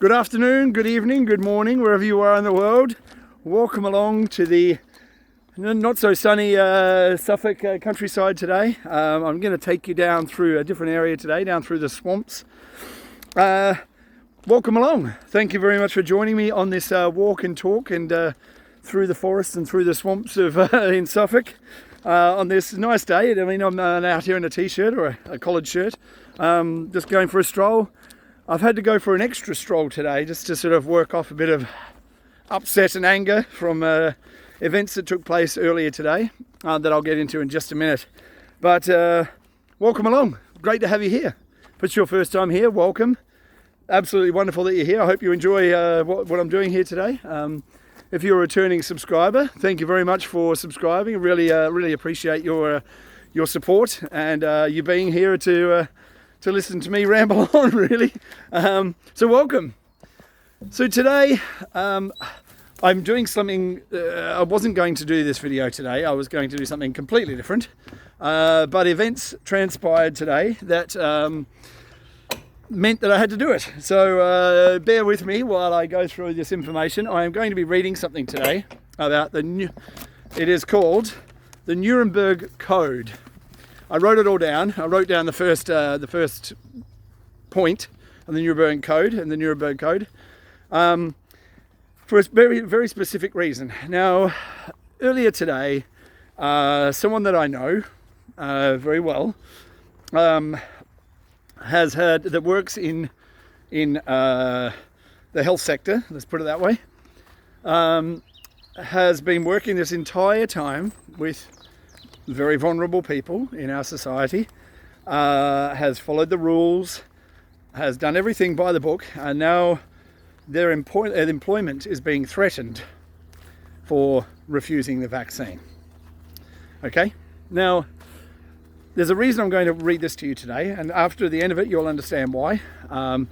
Good afternoon, good evening, good morning, wherever you are in the world. Welcome along to the not so sunny Suffolk countryside today. I'm going to take you down through a different area today, down through the swamps. Welcome along. Thank you very much for joining me on this walk and talk and through the forests and through the swamps of in Suffolk on this nice day. I mean, I'm out here in a t-shirt or a collared shirt, just going for a stroll. I've had to go for an extra stroll today just to sort of work off a bit of upset and anger from events that took place earlier today that I'll get into in just a minute. But welcome along. Great to have you here. If it's your first time here, welcome. Absolutely wonderful that you're here. I hope you enjoy what I'm doing here today. If you're a returning subscriber, thank you very much for subscribing. Really appreciate your support and you being here to listen to me ramble on, really. So welcome. So today I'm doing something, I wasn't going to do this video today. I was going to do something completely different. But events transpired today that meant that I had to do it. So bear with me while I go through this information. I am going to be reading something today about it is called the Nuremberg Code. I wrote it all down. I wrote down the first point of the Nuremberg Code and the Nuremberg Code for a very, very specific reason. Now, earlier today, someone that I know very well that works in the health sector, let's put it that way, has been working this entire time with very vulnerable people in our society, has followed the rules, has done everything by the book, and now their employment is being threatened for refusing the vaccine. Okay, now there's a reason I'm going to read this to you today, and after the end of it you'll understand why. And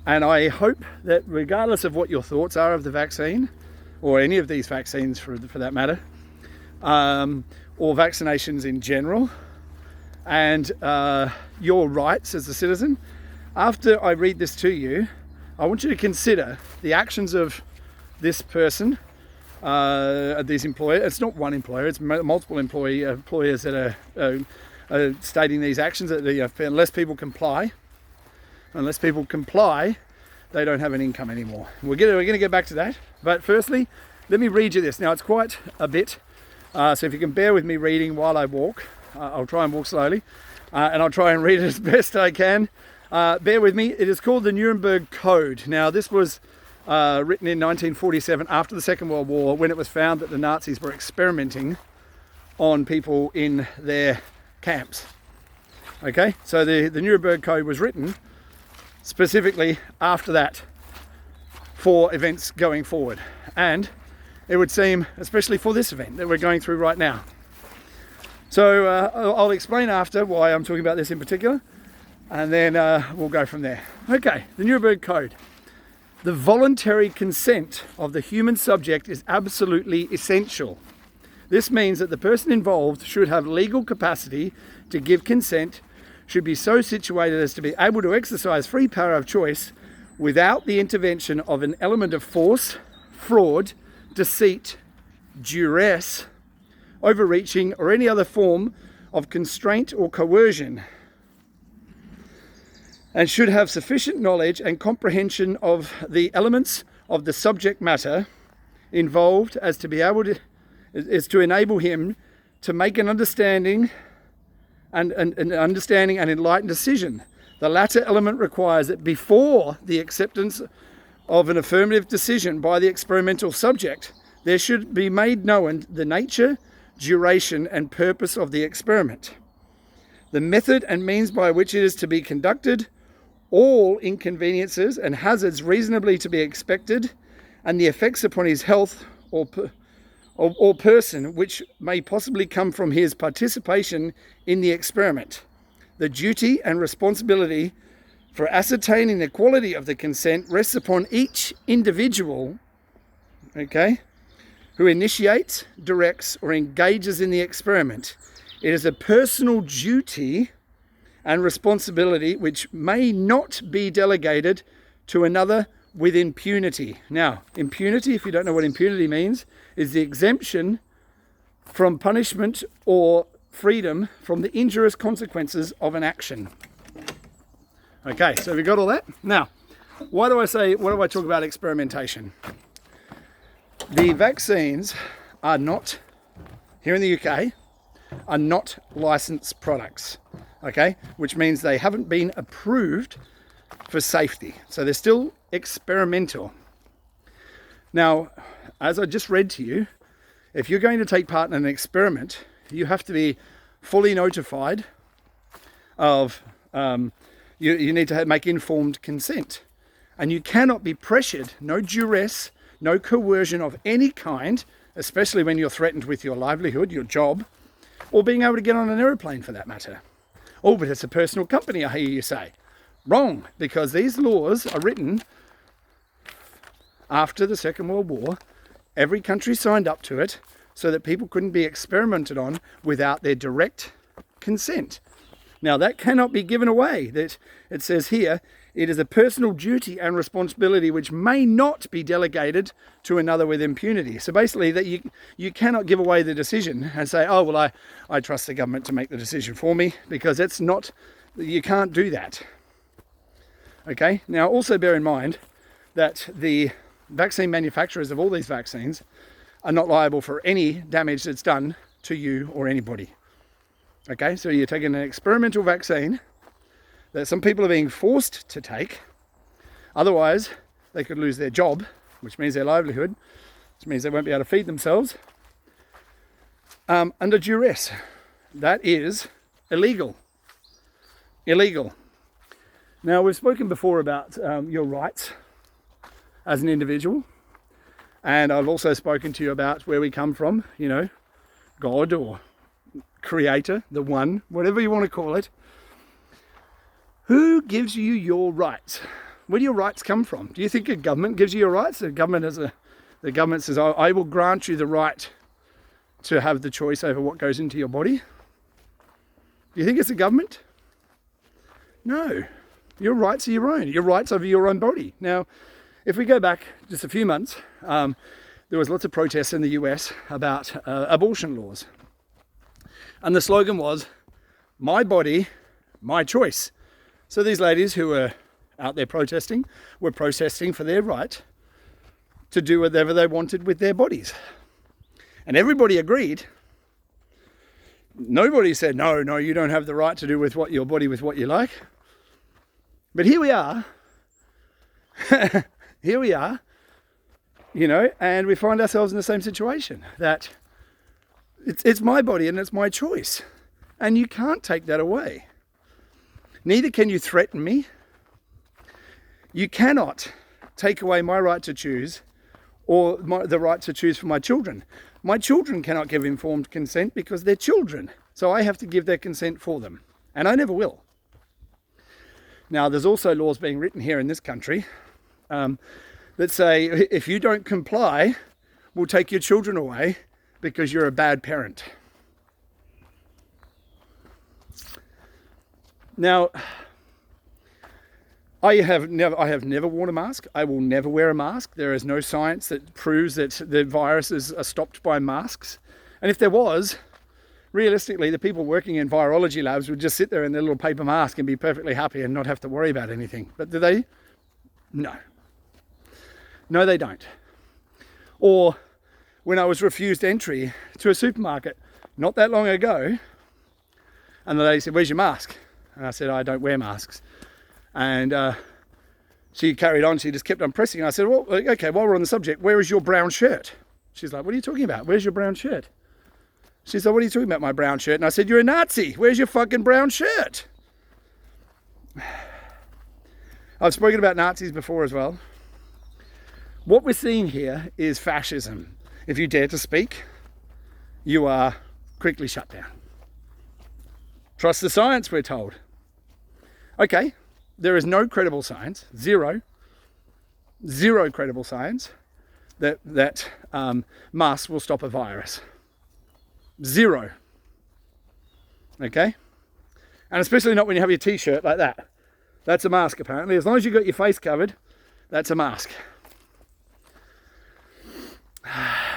I hope that regardless of what your thoughts are of the vaccine, or any of these vaccines for that matter, or vaccinations in general, and your rights as a citizen, after I read this to you, I want you to consider the actions of this person, these employers. It's not one employer, it's multiple employers that are stating these actions. That unless people comply, they don't have an income anymore. We're going to get back to that. But firstly, let me read you this. Now, it's quite a bit. So if you can bear with me reading while I walk, I'll try and walk slowly, and I'll try and read it as best I can. Bear with me. It is called the Nuremberg Code. Now, this was written in 1947 after the Second World War, when it was found that the Nazis were experimenting on people in their camps. Okay, so the Nuremberg Code was written specifically after that for events going forward. And it would seem, especially for this event that we're going through right now. So I'll explain after why I'm talking about this in particular, and then we'll go from there. Okay, the Nuremberg Code. The voluntary consent of the human subject is absolutely essential. This means that the person involved should have legal capacity to give consent, should be so situated as to be able to exercise free power of choice without the intervention of an element of force, fraud, deceit, duress, overreaching, or any other form of constraint or coercion, and should have sufficient knowledge and comprehension of the elements of the subject matter involved as to be able to, is to enable him to make an understanding and enlightened decision. The latter element requires that before the acceptance of an affirmative decision by the experimental subject, there should be made known the nature, duration, and purpose of the experiment, the method and means by which it is to be conducted, all inconveniences and hazards reasonably to be expected, and the effects upon his health or person which may possibly come from his participation in the experiment. The duty and responsibility for ascertaining the quality of the consent rests upon each individual, okay, who initiates, directs, or engages in the experiment. It is a personal duty and responsibility which may not be delegated to another with impunity. Now, impunity, if you don't know what impunity means, is the exemption from punishment or freedom from the injurious consequences of an action. Okay, so we got all that? Now, why do I talk about experimentation? The vaccines are not, here in the UK, are not licensed products, okay? Which means they haven't been approved for safety. So they're still experimental. Now, as I just read to you, if you're going to take part in an experiment, you have to be fully notified of, you need to make informed consent. And you cannot be pressured, no duress, no coercion of any kind, especially when you're threatened with your livelihood, your job, or being able to get on an aeroplane for that matter. Oh, but it's a personal company, I hear you say. Wrong, because these laws are written after the Second World War. Every country signed up to it so that people couldn't be experimented on without their direct consent. Now that cannot be given away. That it says here, it is a personal duty and responsibility which may not be delegated to another with impunity. So basically that you cannot give away the decision and say, oh, well, I trust the government to make the decision for me, because it's not, you can't do that. Okay, now also bear in mind that the vaccine manufacturers of all these vaccines are not liable for any damage that's done to you or anybody. Okay, so you're taking an experimental vaccine that some people are being forced to take. Otherwise, they could lose their job, which means their livelihood, which means they won't be able to feed themselves, under duress. That is illegal. Illegal. Now, we've spoken before about your rights as an individual, and I've also spoken to you about where we come from, you know, God or Creator, the One, whatever you want to call it. Who gives you your rights? Where do your rights come from? Do you think a government gives you your rights? The government says, I will grant you the right to have the choice over what goes into your body. Do you think it's the government? No. Your rights are your own. Your rights over your own body. Now, if we go back just a few months, there was lots of protests in the US about abortion laws. And the slogan was, my body, my choice. So these ladies who were out there protesting were protesting for their right to do whatever they wanted with their bodies. And everybody agreed. Nobody said, no, you don't have the right to do with what your body with what you like. But here we are. Here we are, you know, and we find ourselves in the same situation, that it's my body and it's my choice. And you can't take that away. Neither can you threaten me. You cannot take away my right to choose, or the right to choose for my children. My children cannot give informed consent because they're children. So I have to give their consent for them. And I never will. Now, there's also laws being written here in this country that say, if you don't comply, we'll take your children away because you're a bad parent. Now, I have never worn a mask. I will never wear a mask. There is no science that proves that the viruses are stopped by masks. And if there was, realistically, the people working in virology labs would just sit there in their little paper mask and be perfectly happy and not have to worry about anything. But do they? No. No, they don't. Or when I was refused entry to a supermarket not that long ago, and the lady said, "Where's your mask?" And I said, "I don't wear masks." And she carried on. She just kept on pressing. I said, "Well, okay, while we're on the subject, where is your brown shirt?" She's like, "What are you talking about? Where's your brown shirt?" She said, "What are you talking about, my brown shirt?" And I said, "You're a Nazi. Where's your fucking brown shirt?" I've spoken about Nazis before as well. What we're seeing here is fascism. If you dare to speak, you are quickly shut down. Trust the science, we're told. Okay, there is no credible science, zero credible science that masks will stop a virus. Zero. Okay? And especially not when you have your t-shirt like that. That's a mask apparently. As long as you've got your face covered, That's a mask.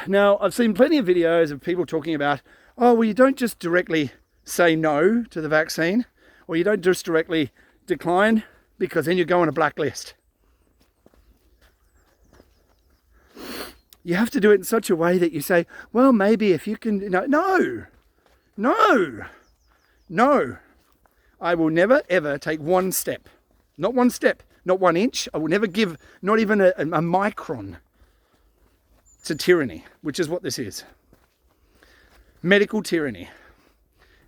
Now, I've seen plenty of videos of people talking about, oh, well, you don't just directly say no to the vaccine, or you don't just directly decline, because then you go on a blacklist. You have to do it in such a way that you say, well, maybe if you can, no. I will never, ever take one step. Not 1 step, not 1 inch. I will never give, not even a micron, to tyranny, which is what this is. Medical tyranny.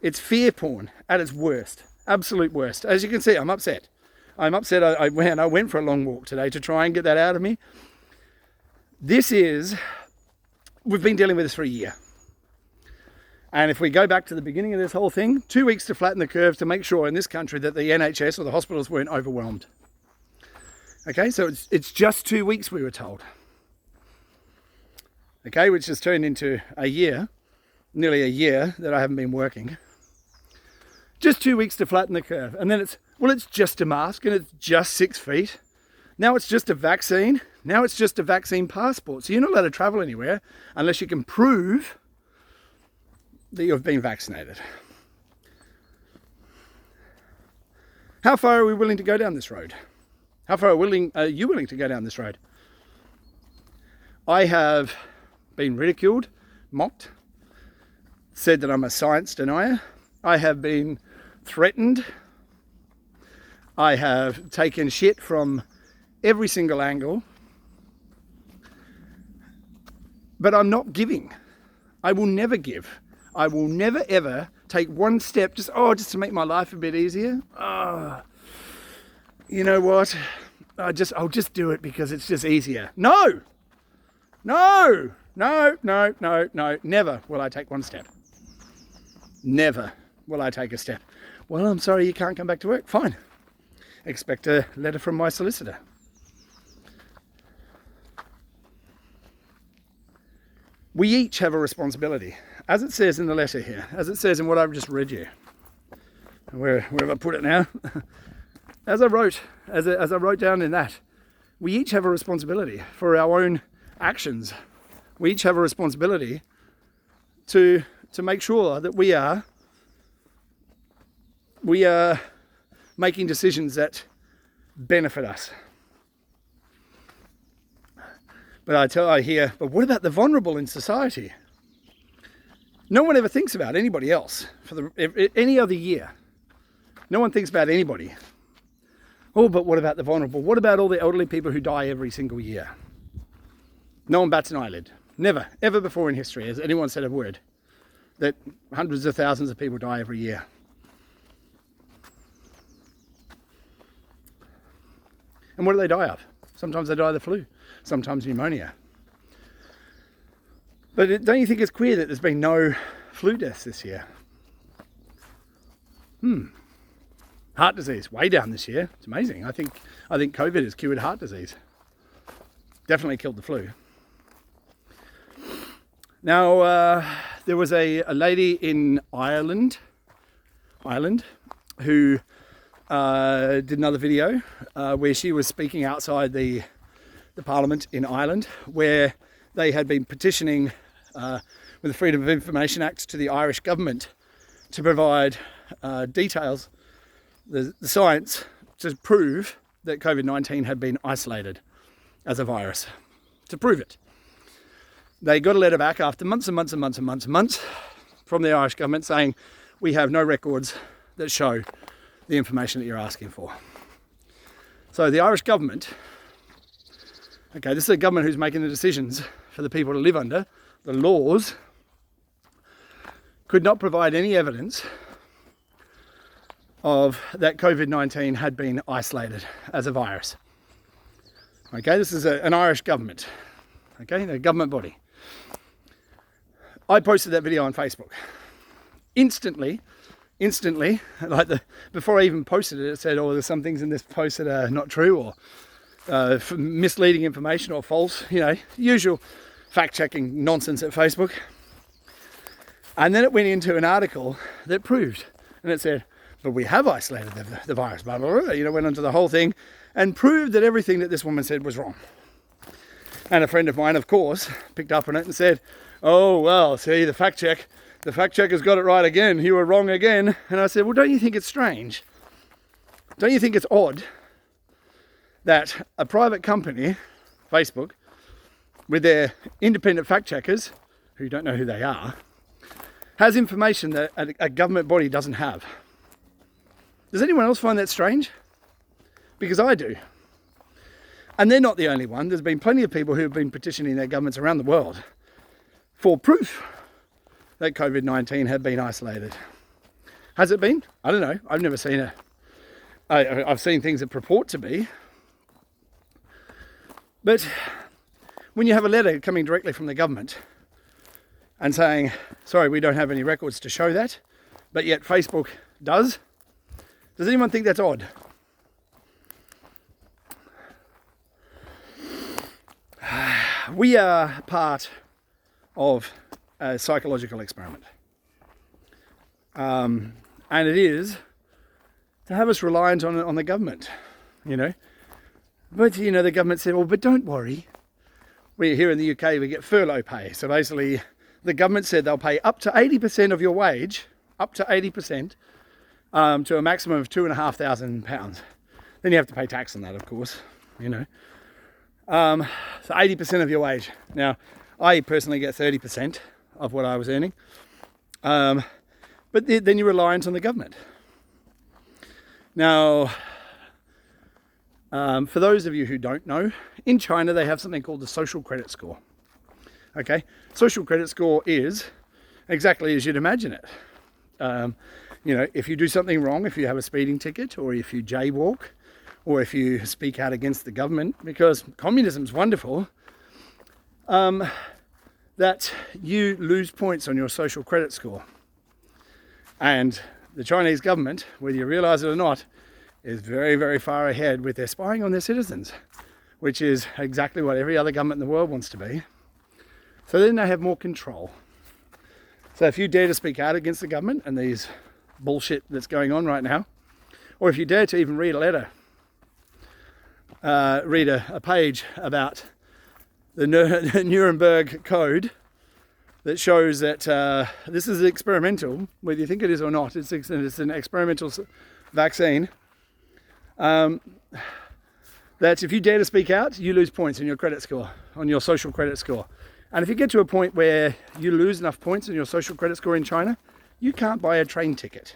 It's fear porn at its worst, absolute worst. As you can see, I'm upset. I went for a long walk today to try and get that out of me. We've been dealing with this for a year. And if we go back to the beginning of this whole thing, 2 weeks to flatten the curve to make sure in this country that the NHS or the hospitals weren't overwhelmed. Okay, so it's just 2 weeks, we were told. Okay, which has turned into a year, nearly a year that I haven't been working. Just 2 weeks to flatten the curve. And then it's just a mask and it's just 6 feet. Now it's just a vaccine. Now it's just a vaccine passport. So you're not allowed to travel anywhere unless you can prove that you've been vaccinated. How far are we willing to go down this road? How far are you willing to go down this road? I have been ridiculed, mocked, said that I'm a science denier. I have been threatened. I have taken shit from every single angle. But I'm not giving. I will never give. I will never ever take one step just to make my life a bit easier. You know what? I'll just do it because it's just easier. No. Never will I take one step. Never will I take a step. Well, I'm sorry you can't come back to work. Fine. Expect a letter from my solicitor. We each have a responsibility, as it says in the letter here, as it says in what I've just read you. Where have I put it now? As I wrote down in that, we each have a responsibility for our own actions. We each have a responsibility to make sure that we are making decisions that benefit us. But I hear, but what about the vulnerable in society? No one ever thinks about anybody else for any other year. No one thinks about anybody. Oh, but what about the vulnerable? What about all the elderly people who die every single year? No one bats an eyelid. Never, ever before in history has anyone said a word that hundreds of thousands of people die every year. And what do they die of? Sometimes they die of the flu, sometimes pneumonia. But don't you think it's queer that there's been no flu deaths this year? Heart disease, way down this year. It's amazing. I think COVID has cured heart disease. Definitely killed the flu. Now, there was a lady in Ireland who did another video where she was speaking outside the Parliament in Ireland, where they had been petitioning with the Freedom of Information Act to the Irish government to provide details, the science, to prove that COVID-19 had been isolated as a virus, to prove it. They got a letter back after months and months and months and months and months from the Irish government saying, we have no records that show the information that you're asking for. So the Irish government, okay, this is a government who's making the decisions for the people to live under, the laws, could not provide any evidence of that COVID-19 had been isolated as a virus. Okay, this is an Irish government, okay, a government body. I posted that video on Facebook. Instantly, before I even posted it, it said, oh, there's some things in this post that are not true, or misleading information, or false, usual fact-checking nonsense at Facebook. And then it went into an article that proved, and it said, but we have isolated the virus, blah, blah, blah, went into the whole thing, and proved that everything that this woman said was wrong. And a friend of mine, of course, picked up on it and said, oh, well, see, the fact checker's got it right again. You were wrong again. And I said, well, don't you think it's strange? Don't you think it's odd that a private company, Facebook, with their independent fact checkers, who don't know who they are, has information that a government body doesn't have? Does anyone else find that strange? Because I do. And they're not the only one. There's been plenty of people who have been petitioning their governments around the world for proof that COVID-19 had been isolated. Has it been? I don't know. I've never seen it. I've seen things that purport to be. But when you have a letter coming directly from the government and saying, sorry, we don't have any records to show that, but yet Facebook does anyone think that's odd? We are part of a psychological experiment. And it is to have us reliant on the government, you know. But, you know, the government said, well, but don't worry. We here in the UK, we get furlough pay. So basically, the government said they'll pay up to 80% of your wage, up to 80%, to a maximum of £2,500. Then you have to pay tax on that, of course, you know. So 80% of your wage. Now, I personally get 30% of what I was earning. But then you're reliant on the government. Now, for those of you who don't know, in China they have something called the social credit score. Okay, social credit score is exactly as you'd imagine it. You know, if you do something wrong, if you have a speeding ticket, or if you jaywalk, or if you speak out against the government, because communism's wonderful, that you lose points on your social credit score. And the Chinese government, whether you realize it or not, is very, very far ahead with their spying on their citizens, which is exactly what every other government in the world wants to be. So then they have more control. So if you dare to speak out against the government and these bullshit that's going on right now, or if you dare to even read a letter, read a page about the Nuremberg Code that shows that this is experimental, whether you think it is or not, it's an experimental vaccine, that if you dare to speak out, you lose points on your credit score, on your social credit score. And if you get to a point where you lose enough points on your social credit score in China, you can't buy a train ticket.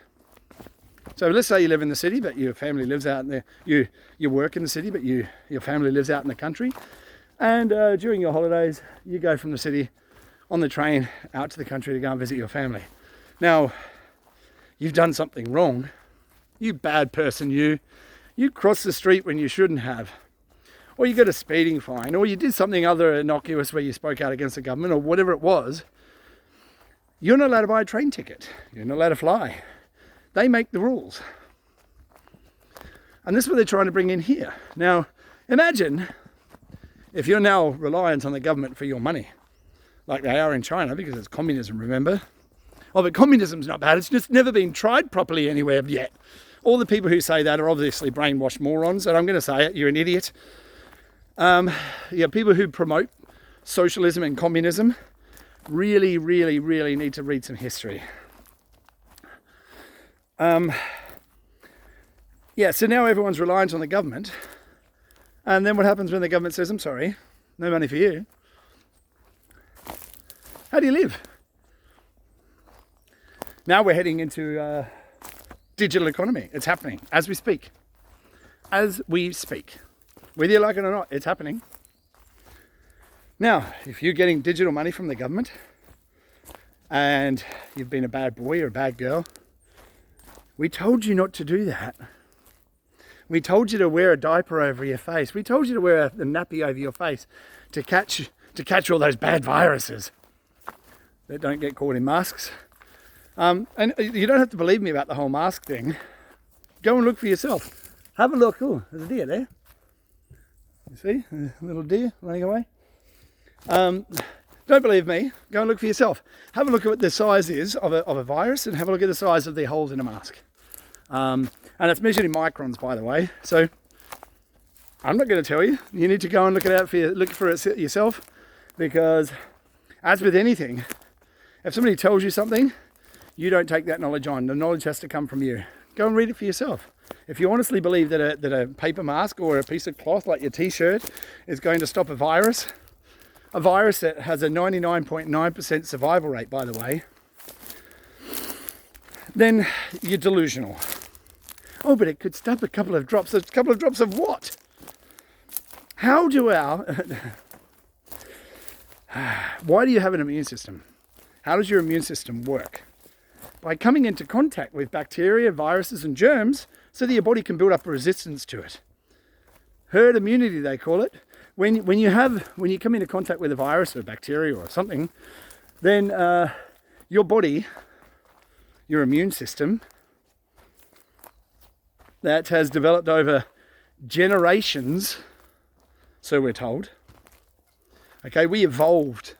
So let's say you live in the city, but your family lives out in the, you work in the city, but your family lives out in the country. And during your holidays, you go from the city on the train out to the country to go and visit your family. Now, you've done something wrong. You bad person, you crossed the street when you shouldn't have. Or you got a speeding fine, or you did something other innocuous where you spoke out against the government, or whatever it was. You're not allowed to buy a train ticket. You're not allowed to fly. They make the rules. And this is what they're trying to bring in here. Now, imagine if you're now reliant on the government for your money, like they are in China, because it's communism, remember? Oh, but communism's not bad. It's just never been tried properly anywhere yet. All the people who say that are obviously brainwashed morons, and I'm going to say it, you're an idiot. People who promote socialism and communism really, really, really need to read some history. So now everyone's reliant on the government. And then what happens when the government says, I'm sorry, no money for you? How do you live? Now we're heading into digital economy. It's happening as we speak. As we speak. Whether you like it or not, it's happening. Now, if you're getting digital money from the government and you've been a bad boy or a bad girl, we told you not to do that. We told you to wear a diaper over your face. We told you to wear a nappy over your face to catch all those bad viruses that don't get caught in masks. And you don't have to believe me about the whole mask thing. Go and look for yourself. Have a look. Oh, there's a deer there. You see? A little deer running away. Don't believe me. Go and look for yourself. Have a look at what the size is of a virus, and have a look at the size of the holes in a mask. And it's measured in microns, by the way. So I'm not going to tell you. You need to go and look for it yourself, because as with anything, if somebody tells you something, you don't take that knowledge on. The knowledge has to come from you. Go and read it for yourself. If you honestly believe that a paper mask or a piece of cloth like your t-shirt is going to stop a virus that has a 99.9% survival rate, by the way, then you're delusional. Oh, but it could stop a couple of drops. A couple of drops of what? How do why do you have an immune system? How does your immune system work? By coming into contact with bacteria, viruses and germs so that your body can build up a resistance to it. Herd immunity, they call it. When you come into contact with a virus or a bacteria or something, then your body, your immune system, that has developed over generations, so we're told. Okay, we evolved,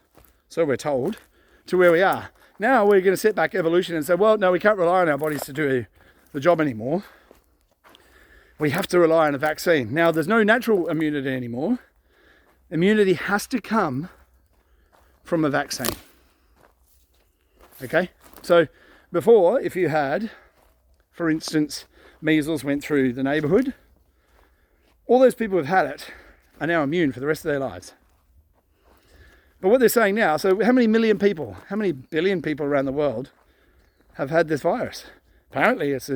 so we're told, to where we are. Now we're going to set back evolution and say, well, no, we can't rely on our bodies to do the job anymore. We have to rely on a vaccine. Now, there's no natural immunity anymore. Immunity has to come from a vaccine. Okay? So before, if you had, for instance, measles went through the neighbourhood, all those people who've had it are now immune for the rest of their lives. But what they're saying now, so how many million people, how many billion people around the world have had this virus? Apparently it's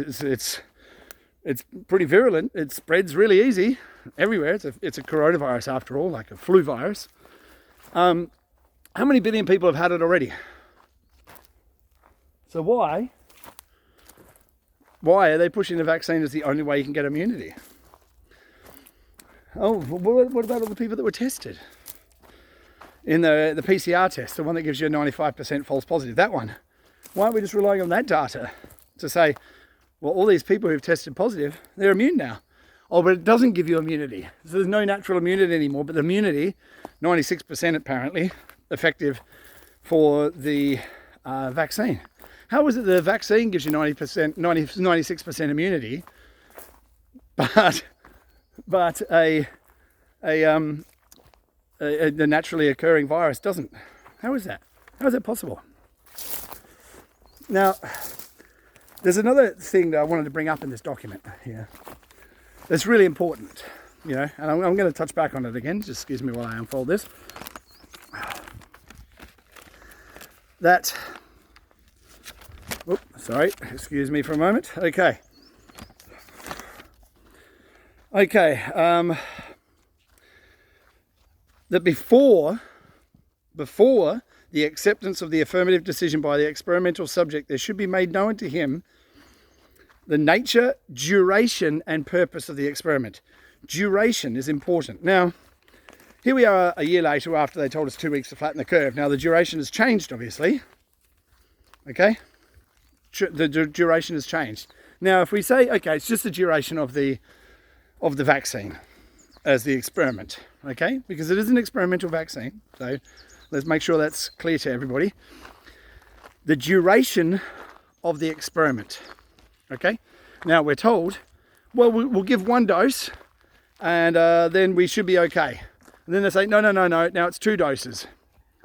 pretty virulent. It spreads really easy everywhere. It's a coronavirus after all, like a flu virus. How many billion people have had it already? So why are they pushing the vaccine as the only way you can get immunity? Oh, what about all the people that were tested? In the PCR test, the one that gives you a 95% false positive, that one. Why aren't we just relying on that data to say, well, all these people who've tested positive, they're immune now. Oh, but it doesn't give you immunity. So there's no natural immunity anymore, but the immunity, 96% apparently, effective for the vaccine. How is it the vaccine gives you 96% immunity, but the naturally occurring virus doesn't? How is that? How is that possible? Now, there's another thing that I wanted to bring up in this document here. It's really important, you know, and I'm going to touch back on it again. Just excuse me while I unfold this. That, sorry, excuse me for a moment. Okay. That before the acceptance of the affirmative decision by the experimental subject, there should be made known to him the nature, duration, and purpose of the experiment. Duration is important. Now, here we are a year later after they told us 2 weeks to flatten the curve. Now, the duration has changed, obviously. Okay? The duration has changed. Now, if we say, okay, it's just the duration of the vaccine as the experiment, okay? Because it is an experimental vaccine, so let's make sure that's clear to everybody. The duration of the experiment, okay? Now we're told, well, we'll give one dose and then we should be okay. And then they say, no, now it's 2 doses,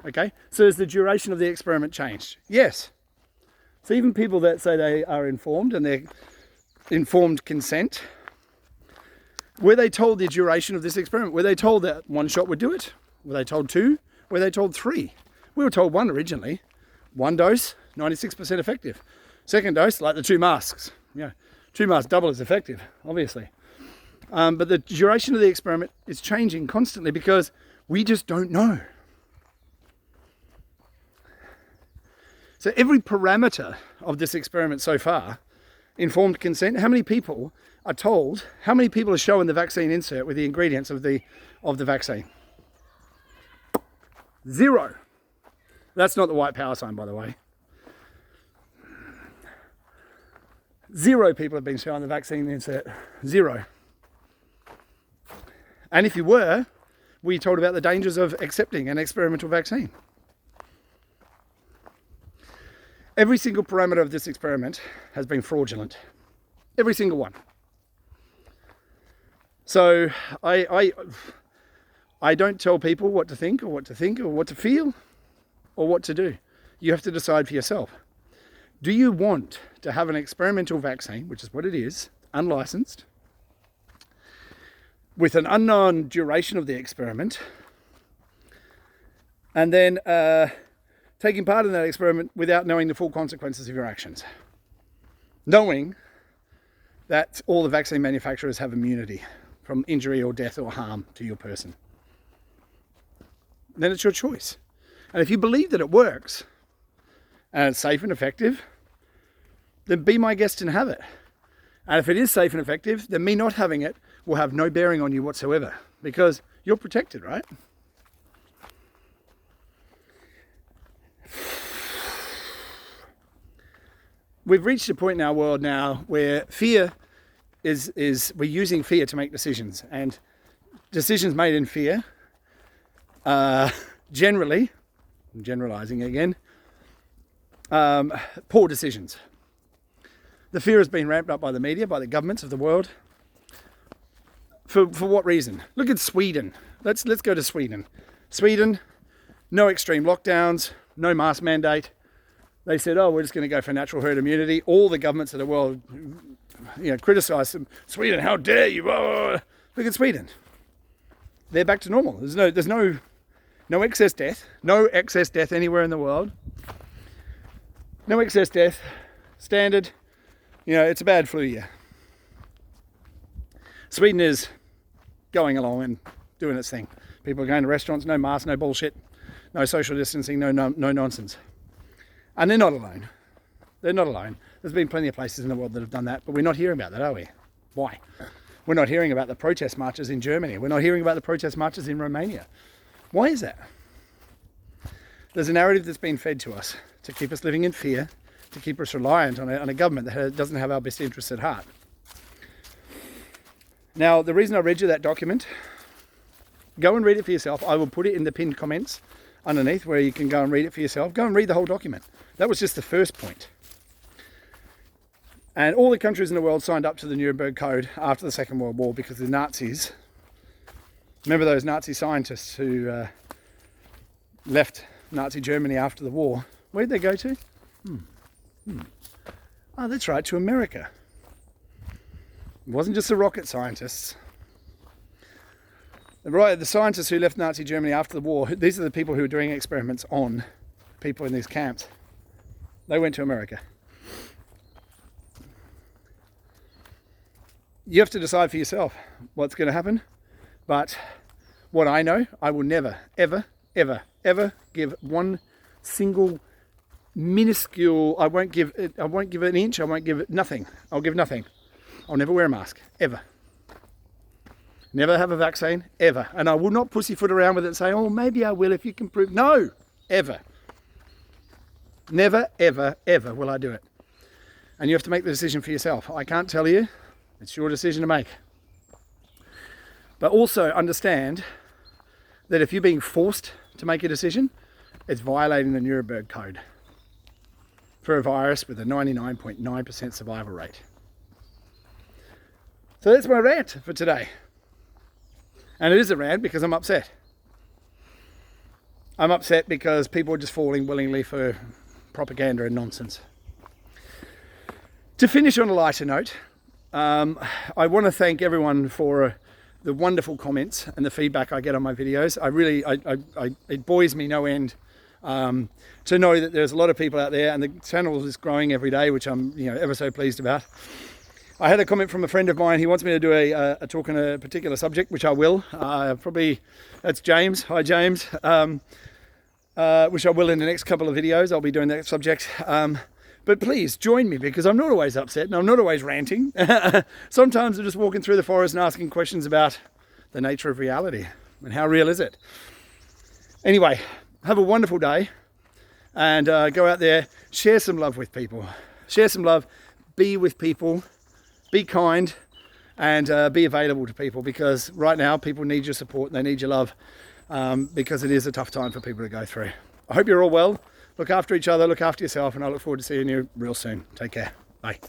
okay? So has the duration of the experiment changed? Yes. So even people that say they are informed and they're informed consent, were they told the duration of this experiment? Were they told that 1 shot would do it? Were they told 2? Were they told 3? We were told 1 originally. 1 dose, 96% effective. 2nd dose, like the 2 masks. Yeah, 2 masks, double as effective, obviously. But the duration of the experiment is changing constantly because we just don't know. So every parameter of this experiment so far, informed consent, how many people are told, how many people are shown the vaccine insert with the ingredients of the vaccine? 0. That's not the white power sign, by the way. 0 people have been shown the vaccine insert. 0. And if you were told about the dangers of accepting an experimental vaccine. Every single parameter of this experiment has been fraudulent. Every single one. So I don't tell people what to think or what to feel or what to do. You have to decide for yourself. Do you want to have an experimental vaccine, which is what it is, unlicensed, with an unknown duration of the experiment, and then taking part in that experiment without knowing the full consequences of your actions? Knowing that all the vaccine manufacturers have immunity from injury or death or harm to your person. Then it's your choice. And if you believe that it works and it's safe and effective, then be my guest and have it. And if it is safe and effective, then me not having it will have no bearing on you whatsoever, because you're protected, right? We've reached a point in our world now where fear is we're using fear to make decisions, and decisions made in fear generally, I'm generalizing again, poor decisions. The fear has been ramped up by the media, by the governments of the world. For what reason? Look at Sweden. Let's go to Sweden. Sweden, no extreme lockdowns, no mask mandate. They said, oh, we're just going to go for natural herd immunity. All the governments of the world, criticise them. Sweden, how dare you? Oh. Look at Sweden. They're back to normal. There's no excess death. No excess death anywhere in the world. No excess death. Standard. It's a bad flu year. Sweden is going along and doing its thing. People are going to restaurants, no masks, no bullshit, no social distancing, no nonsense. And they're not alone. They're not alone. There's been plenty of places in the world that have done that, but we're not hearing about that, are we? Why? We're not hearing about the protest marches in Germany. We're not hearing about the protest marches in Romania. Why is that? There's a narrative that's been fed to us to keep us living in fear, to keep us reliant on a government that doesn't have our best interests at heart. Now, the reason I read you that document, go and read it for yourself. I will put it in the pinned comments underneath where you can go and read it for yourself. Go and read the whole document. That was just the first point. And all the countries in the world signed up to the Nuremberg Code after the Second World War because the Nazis, remember those Nazi scientists who left Nazi Germany after the war? Where'd they go to? Oh, that's right, to America. It wasn't just the rocket scientists. The scientists who left Nazi Germany after the war, these are the people who were doing experiments on people in these camps. They went to America. You have to decide for yourself what's going to happen. But what I know, I will never, ever, ever, ever give one single minuscule, I won't give an inch, I won't give it nothing. I'll give nothing. I'll never wear a mask, ever. Never have a vaccine, ever. And I will not pussyfoot around with it and say, oh, maybe I will if you can prove. No, ever. Never, ever, ever will I do it. And you have to make the decision for yourself. I can't tell you. It's your decision to make. But also understand that if you're being forced to make a decision, it's violating the Nuremberg Code for a virus with a 99.9% survival rate. So that's my rant for today. And it is a rant because I'm upset. I'm upset because people are just falling willingly for propaganda and nonsense. To finish on a lighter note, I want to thank everyone for the wonderful comments and the feedback I get on my videos. It buoys me no end to know that there's a lot of people out there, and the channel is growing every day, which I'm ever so pleased about. I had a comment from a friend of mine. He wants me to do a talk on a particular subject, which I will. That's James. Hi, James. Which I will in the next couple of videos. I'll be doing that subject. But please join me, because I'm not always upset and I'm not always ranting. Sometimes I'm just walking through the forest and asking questions about the nature of reality and how real is it. Anyway, have a wonderful day, and go out there, share some love with people. Share some love, be with people, be kind, and be available to people, because right now people need your support and they need your love, because it is a tough time for people to go through. I hope you're all well. Look after each other, look after yourself, and I look forward to seeing you real soon. Take care. Bye.